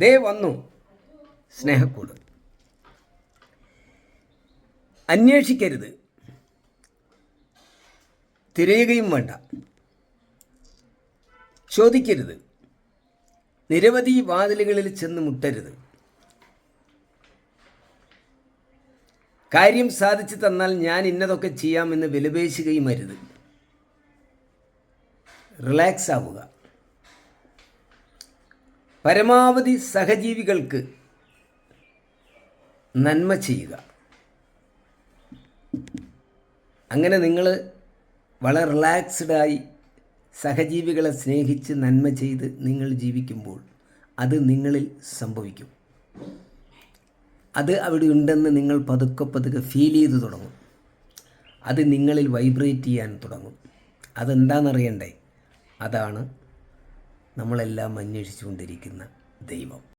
ദേ വന്നു സ്നേഹക്കൂട്. അന്വേഷിക്കരുത്, തിരയുകയും വേണ്ട, ചോദിക്കരുത്, നിരവധി വാതിലുകളിൽ ചെന്ന് മുട്ടരുത്. കാര്യം സാധിച്ചു തന്നാൽ ഞാൻ ഇന്നതൊക്കെ ചെയ്യാമെന്ന് വിലപേശുകയും അരുത്. റിലാക്സ് ആവുക. പരമാവധി സഹജീവികൾക്ക് നന്മ ചെയ്യുക. അങ്ങനെ നിങ്ങൾ വളരെ റിലാക്സ്ഡായി സഹജീവികളെ സ്നേഹിച്ച് നന്മ ചെയ്ത് നിങ്ങൾ ജീവിക്കുമ്പോൾ അത് നിങ്ങളിൽ സംഭവിക്കും. അത് അവിടെ ഉണ്ടെന്ന് നിങ്ങൾ പതുക്കെ പതുക്കെ ഫീൽ ചെയ്ത് തുടങ്ങും. അത് നിങ്ങളിൽ വൈബ്രേറ്റ് ചെയ്യാൻ തുടങ്ങും. അതെന്താണെന്നറിയണ്ടേ? അതാണ് നമ്മളെല്ലാം അന്വേഷിച്ചു കൊണ്ടിരിക്കുന്ന ദൈവം.